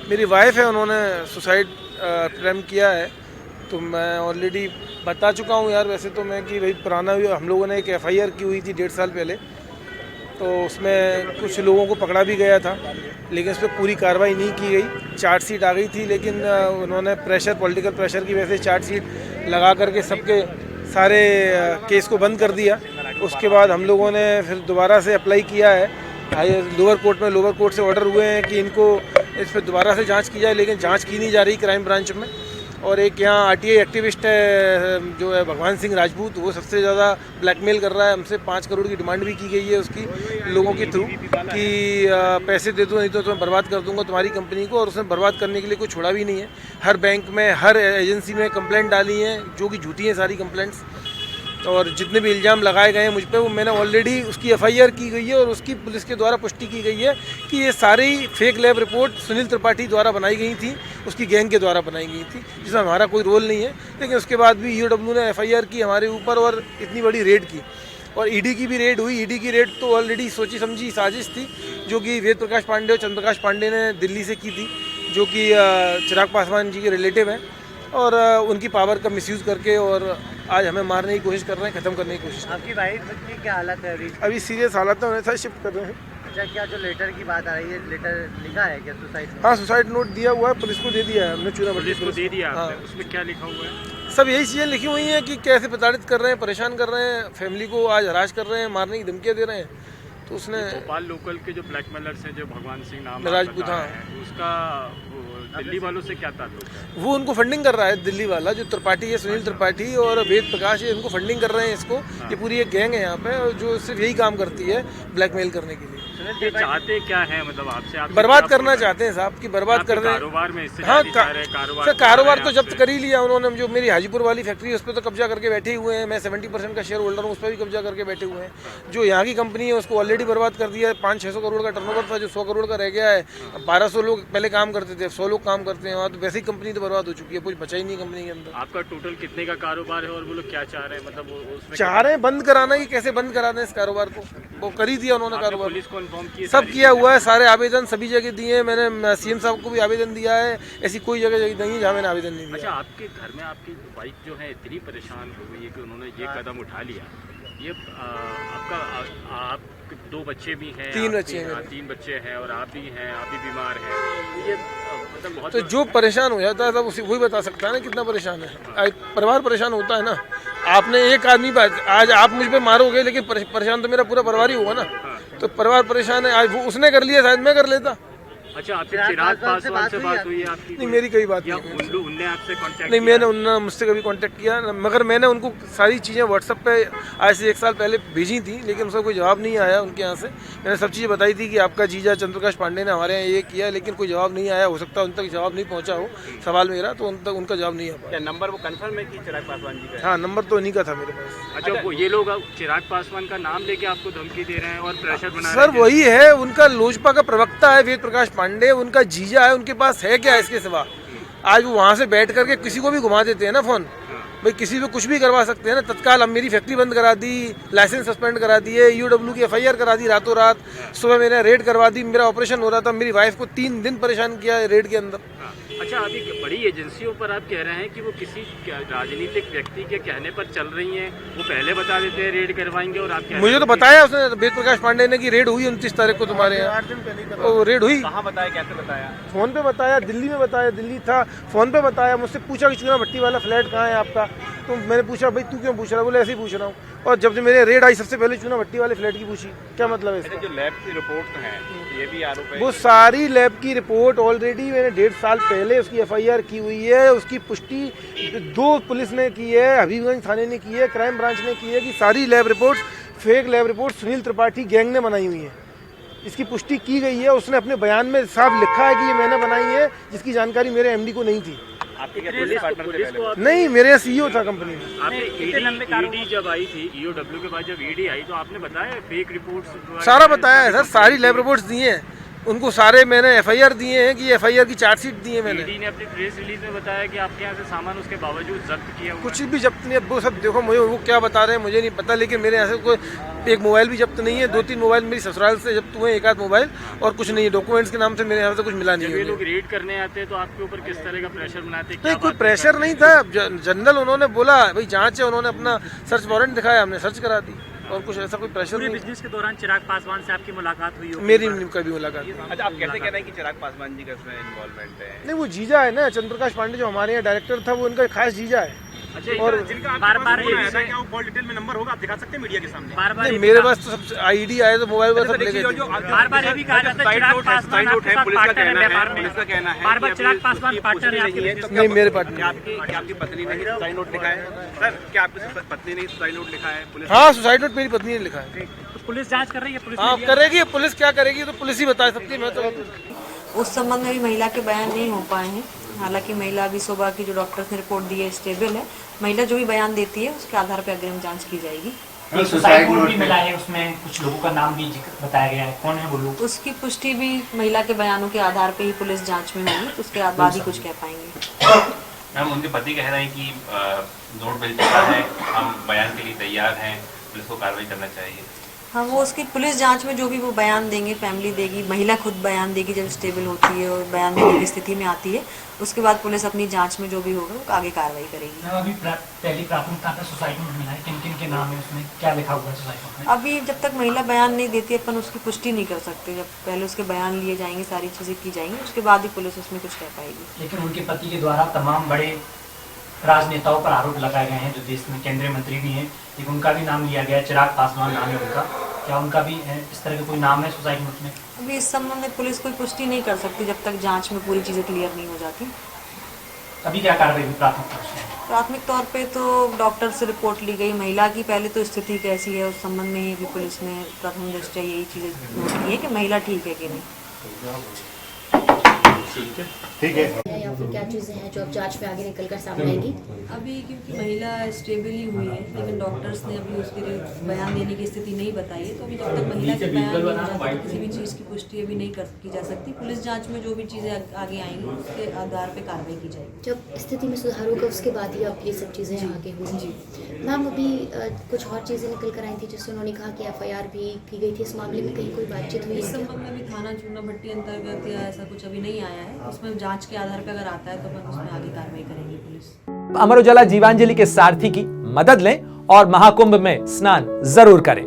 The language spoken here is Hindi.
मेरी वाइफ है, उन्होंने सुसाइड अटेम्प्ट किया है। तो मैं ऑलरेडी बता चुका हूँ यार वैसे तो मैं कि भाई पुराना हम लोगों ने एक एफआईआर की हुई थी 1.5 साल पहले, तो उसमें कुछ लोगों को पकड़ा भी गया था, लेकिन उस पर पूरी कार्रवाई नहीं की गई। चार्जशीट आ गई थी, लेकिन उन्होंने पॉलिटिकल प्रेशर की वजह से चार्जशीट लगा करके सबके सारे केस को बंद कर दिया। उसके बाद हम लोगों ने फिर दोबारा से अप्लाई किया है लोअर कोर्ट में। लोअर कोर्ट से ऑर्डर हुए हैं कि इनको इस पर दोबारा से जांच की जाए, लेकिन जांच की नहीं जा रही क्राइम ब्रांच में। और एक यहाँ आरटीआई एक्टिविस्ट है जो है भगवान सिंह राजपूत, वो सबसे ज़्यादा ब्लैकमेल कर रहा है। हमसे 5 करोड़ की डिमांड भी की गई है उसकी लोगों के थ्रू कि पैसे दे दो नहीं तो मैं बर्बाद कर दूंगा तुम्हारी कंपनी को। और उसने बर्बाद करने के लिए कोई छोड़ा भी नहीं है। हर बैंक में, हर एजेंसी में कंप्लेंट डाली हैं जो कि झूठी हैं सारी कंप्लेंट्स। और जितने भी इल्ज़ाम लगाए गए हैं मुझ पे वो मैंने ऑलरेडी उसकी एफआईआर की गई है और उसकी पुलिस के द्वारा पुष्टि की गई है कि ये सारी fake lab report Sunil Tripathi द्वारा बनाई गई थी, उसकी गैंग के द्वारा बनाई गई थी, जिसमें हमारा कोई रोल नहीं है। लेकिन उसके बाद भी ईओडब्ल्यू ने एफआईआर की हमारे ऊपर और इतनी बड़ी रेड की। और ईडी की भी रेड हुई। ईडी की रेड तो ऑलरेडी सोची समझी साजिश थी जो कि वेद प्रकाश पांडे और चंद्र प्रकाश पांडे ने दिल्ली से की थी, जो कि चिराग पासवान जी के रिलेटिव हैं। और उनकी पावर का मिसयूज़ करके और आज हमें मारने की कोशिश कर रहे हैं, ख़त्म करने की कोशिश कर रहे हैं। आपकी वाइफ की क्या हालत है अभी? अभी सीरियस हालत है, उन्हें साथ शिफ्ट कर रहे हैं। अच्छा, क्या जो लेटर की बात आ रही है, लेटर लिखा है क्या सुसाइड? हाँ, सुसाइड नोट दिया हुआ है, पुलिस को दे दिया है हमने, पुलिस को दे दिया हाँ। आपने? उसमें क्या लिखा हुआ है? सब यही चीज़ें लिखी हुई हैं कि कैसे प्रताड़ित कर रहे हैं, परेशान कर रहे हैं, फैमिली को आज हराश कर रहे हैं, मारने की धमकियाँ दे रहे हैं। तो उसने भोपाल लोकल के जो ब्लैकमेलर्स हैं, जो भगवान सिंह नाम राजपूत, बता हाँ, रहे हैं, उसका दिल्ली वालों से क्या ताल्लुक है? वो उनको फंडिंग कर रहा है, दिल्ली वाला जो त्रिपाठी है, सुनील त्रिपाठी और वेद प्रकाश है, इनको फंडिंग कर रहे हैं इसको। ये पूरी एक गैंग है यहाँ पे जो सिर्फ यही काम करती है, ब्लैकमेल करने के लिए। ये चाहते क्या है, मतलब आपसे बर्बाद करना चाहते हैं साहब की, बर्बाद कर दें कारोबार में इससे हाँ, कारोबार कारोबार तो जब्त कर ही लिया उन्होंने। जो मेरी हाजीपुर वाली फैक्ट्री है उस पर तो कब्जा करके बैठे हुए हैं। मैं 70% का शेयर होल्डर हूँ, उस पर भी कब्जा करके बैठे हुए हैं। जो यहाँ की कंपनी है उसको ऑलरेडी बर्बाद कर दिया है। 500-600 करोड़ का टर्नओवर था जो 100 करोड़ का रह गया है। 1200 लोग पहले काम करते थे, 100 लोग काम करते हैं वहाँ। तो वैसे ही कंपनी तो बर्बाद हो चुकी है, कुछ बचा ही नहीं कंपनी के अंदर। आपका टोटल कितने का कारोबार है और वो लोग क्या चाह रहे हैं, मतलब उसमें चाह रहे हैं बंद कराना, कि कैसे बंद करा दें इस कारोबार को। वो कर ही दिया उन्होंने कारोबार, पुलिस को इन्फॉर्म किया? सब किया हुआ है, सारे आवेदन सभी जगह दिए हैं मैंने। सीएम साहब को भी आवेदन दिया है। ऐसी कोई जगह नहीं है जहाँ मैंने आवेदन नहीं अच्छा, दिया। आपके घर में आपकी वाइफ जो है इतनी परेशान हो गई है कि उन्होंने ये कदम उठा लिया। ये आप 2 बच्चे भी हैं? 3 बच्चे हैं। 3 बच्चे हैं और आप भी हैं, आप भी बीमार हैं। ये मतलब बहुत तो जो परेशान हो जाता है सब उसी वही बता सकता है ना कितना परेशान है। आज परिवार परेशान होता है ना। आपने एक आदमी आज आप मुझ पे मारोगे, लेकिन परेशान तो मेरा पूरा परिवार ही होगा ना। तो परिवार परेशान है। आज वो उसने कर लिया, शायद मैं कर लेता। अच्छा, आपके चिराग पासवान से बात हुई है आपकी? नहीं, मेरी कोई बात या नहीं। उनने आपसे कांटेक्ट नहीं, मैंने उन्होंने मुझसे कभी कांटेक्ट किया, मगर मैंने उनको सारी चीज़ें व्हाट्सएप पे आज से 1 साल पहले भेजी थी, लेकिन उसका कोई जवाब नहीं आया उनके यहाँ से। मैंने सब चीज़ें बताई थी कि आपका जीजा चंद्र प्रकाश पांडे ने हमारे यहाँ ये किया, लेकिन कोई जवाब नहीं आया। हो सकता है उन तक जवाब नहीं पहुँचा हो सवाल मेरा, तो उन तक उनका जवाब नहीं आ पाया। नंबर वो कंफर्म है कि चिराग पासवान जी का? हाँ, नंबर तो उन्हीं का था मेरे पास। अच्छा, वो ये लोग चिराग पासवान का नाम लेके आपको धमकी दे रहे हैं और प्रेशर बना रहे सर हैं? वही है, उनका लोजपा का प्रवक्ता है वेद प्रकाश पांडे, उनका जीजा है, उनके पास है क्या इसके सिवा? आज वो वहाँ से बैठ करके किसी को भी घुमा देते हैं ना फोन। भाई किसी पे कुछ भी करवा सकते हैं ना। तत्काल अब मेरी फैक्ट्री बंद करा दी, लाइसेंस सस्पेंड करा दिए, ईओडब्ल्यू की एफआईआर करा दी रातों रात। सुबह मैंने रेड करवा दी, मेरा ऑपरेशन हो रहा था। मेरी वाइफ को 3 दिन परेशान किया रेड के अंदर। अच्छा, अभी बड़ी एजेंसियों पर आप कह रहे हैं कि वो किसी राजनीतिक व्यक्ति के कहने पर चल रही हैं। वो पहले बता देते हैं रेड करवाएंगे और आप मुझे तो बताया उसने, वेद प्रकाश पांडे ने, कि रेड हुई 29 तारीख को तुम्हारे यहाँ। तो रेड हुई, कहाँ बताया, कैसे बताया? फोन पे बताया, दिल्ली में बताया, दिल्ली था, फोन पे बताया। मुझसे पूछा कि चूना भट्टी वाला फ्लैट कहाँ है आपका? तो मैंने पूछा भाई तू क्यों पूछ रहा है? बोले ऐसे ही पूछ रहा हूँ। और जब मेरे रेड आई सबसे पहले चूना भट्टी वाले फ्लैट की पूछी। क्या मतलब है इसका? जो लैब की रिपोर्ट है ये भी आरोप है? वो सारी लैब की रिपोर्ट ऑलरेडी मैंने 1.5 साल पहले उसकी एफआईआर की हुई है। उसकी पुष्टि 2 पुलिस ने की है, हबीबगंज थाने ने की है, क्राइम ब्रांच ने की है कि सारी lab report, fake lab report Sunil Tripathi gang ने बनाई हुई है। इसकी पुष्टि की गई है। उसने अपने बयान में साफ लिखा है कि ये मैंने बनाई है, जिसकी जानकारी मेरे एमडी को नहीं थी। आपके पुलिस को नहीं, मेरे यहाँ सीईओ था कंपनी में। आपने ईडी जब आई थी, ईओडब्ल्यू के बाद जब ईडी आई तो आपने बताया फेक रिपोर्ट्स? सारा बताया है सर, सारी लैब रिपोर्ट्स दी हैं उनको सारे मैंने एफआईआर दिए हैं कि एफआईआर की चार्जशीट दी है मैंने। ईडी ने अपनी प्रेस रिलीज में बताया कि आपके यहाँ से सामान उसके बावजूद जब्त किया हुआ कुछ भी जब्त नहीं है वो सब, देखो मुझे वो क्या बता रहे हैं मुझे नहीं पता, लेकिन मेरे यहाँ से कोई एक मोबाइल भी जब्त नहीं है, 2-3 मोबाइल मेरी ससुराल से जब्त हुए, एक आध मोबाइल, और कुछ नहीं है। डॉक्यूमेंट्स के नाम से मेरे यहाँ से कुछ मिला नहीं जब ये है। लोग रेड करने आते हैं तो आपके ऊपर किस तरह का प्रेशर बनाते हैं? नहीं, कोई प्रेशर नहीं था। जनरल उन्होंने बोला भाई जांच है, उन्होंने अपना सर्च वारंट दिखाया, हमने सर्च करा दी, और कुछ ऐसा कोई प्रेशर नहीं। बिजनेस के दौरान चिराग पासवान से आपकी मुलाकात हुई हो? मेरी कभी मुलाकात नहीं। अच्छा, आप कैसे कह रहे हैं कि चिराग पासवान जी का इसमें इन्वॉल्वमेंट है? नहीं, वो जीजा है ना, चंद्रप्रकाश पांडे जो हमारे यहाँ डायरेक्टर था, वो उनका खास जीजा है। और जिनका बार-बार क्या वो कॉल डिटेल में नंबर होगा, आप दिखा सकते हैं मीडिया के सामने? बार-बार नहीं, मेरे पास तो सब आईडी आए तो मोबाइल पर सब ले गए थे। बार-बार ये भी कहा जाता है चिराग पासवान आपके साथ पार्टनर है व्यापार में। पुलिस का कहना है बार-बार चिराग पासवान पार्टनर है आपके बिजनेस में। नहीं, मेरे पार्टनर क्या आपकी पत्नी ने सुसाइड नोट लिखा है? सर, क्या आपकी पत्नी ने सुसाइड नोट लिखा है? पुलिस हाँ, सुसाइड नोट मेरी पत्नी ने लिखा है। तो पुलिस जांच कर रही है? पुलिस हाँ, करेगी, पुलिस क्या करेगी तो पुलिस ही बता सकती है। मैं तो उस संबंध में भी महिला के बयान नहीं हो पाए हैं। हालांकि महिला अभी सुबह की जो डॉक्टर्स ने रिपोर्ट दी है स्टेबल है। महिला जो भी बयान देती है उसके आधार पर अग्रिम जांच की जाएगी। सुसाइड नोट भी मिला है, उसमें कुछ लोगों का नाम भी बताया गया है, कौन है वो लोग? उसकी पुष्टि भी महिला के बयानों के आधार पर ही पुलिस जांच में होगी, तो उसके बाद ही कुछ कह पाएंगे। मैम, उनके पति कह रहे हैं कि नोट मिल चुका है, हम बयान के लिए तैयार हैं, पुलिस को कार्रवाई करना चाहिए। हाँ, वो उसकी पुलिस जांच में जो भी वो बयान देंगे, फैमिली देगी, महिला खुद बयान देगी जब स्टेबल होती है और बयान देने की स्थिति में आती है, उसके बाद पुलिस अपनी जांच में जो भी होगा वो आगे कार्रवाई करेगी। अभी पहली प्राथमिकता पर सुसाइड नोट मिला है, किन किन के नाम है उसमें, क्या लिखा हुआ है सुसाइड नोट में? अभी जब तक महिला बयान नहीं देती अपन उसकी पुष्टि नहीं कर सकते। जब पहले उसके बयान लिए जाएंगे, सारी चीज़ें की जाएंगी, उसके बाद ही पुलिस उसमें कुछ कह पाएगी। लेकिन उनके पति के द्वारा तमाम बड़े राजनेताओं पर आरोप लगाए गए हैं जो देश में केंद्रीय मंत्री भी हैं, लेकिन उनका भी नाम लिया गया है, चिराग पासवान नाम है उनका। क्या उनका भी इस तरह का कोई नाम है सुसाइड नोट में? अभी इस संबंध में पुलिस कोई पुष्टि नहीं कर सकती जब तक जांच में पूरी चीज़ें क्लियर नहीं हो जाती। अभी क्या कार्रवाई हुई प्राथमिक तौर से? प्राथमिक तौर पे तो डॉक्टर से रिपोर्ट ली गई, महिला की पहले तो स्थिति कैसी है उस संबंध में भी पुलिस ने प्रथम दृष्टया यही चीज़ें नोट की है कि महिला ठीक है कि नहीं। ठीक है, या फिर क्या चीज़ें हैं जो अब जांच में आगे निकल कर सामने आएंगी? अभी क्योंकि महिला स्टेबल ही हुई है, लेकिन डॉक्टर्स ने अभी उसके लिए बयान देने की स्थिति नहीं बताई है, तो अभी जब तक महिला के बयान नहीं हो जाता तो किसी भी चीज़ की पुष्टि अभी नहीं की जा सकती। पुलिस जांच में जो भी चीज़ें आगे आएंगी उसके आधार पर कार्रवाई की जाएगी। जब स्थिति में सुधार होगा उसके बाद ही अब ये सब चीज़ें आगे होंगी। मैम, अभी कुछ और चीज़ें निकल कर आई थी जिससे उन्होंने कहा कि एफआईआर भी की गई थी, इस मामले में कहीं कोई बातचीत हुई इस है? संबंध में भी थाना चूना भट्टी अंतर्गत या ऐसा कुछ अभी नहीं आया है। उसमें जांच के आधार पर अगर आता है तो अपन उसमें आगे कार्रवाई करेंगे पुलिस। अमर उजाला जीवांजलि के सारथी की मदद लें और महाकुंभ में स्नान जरूर करें।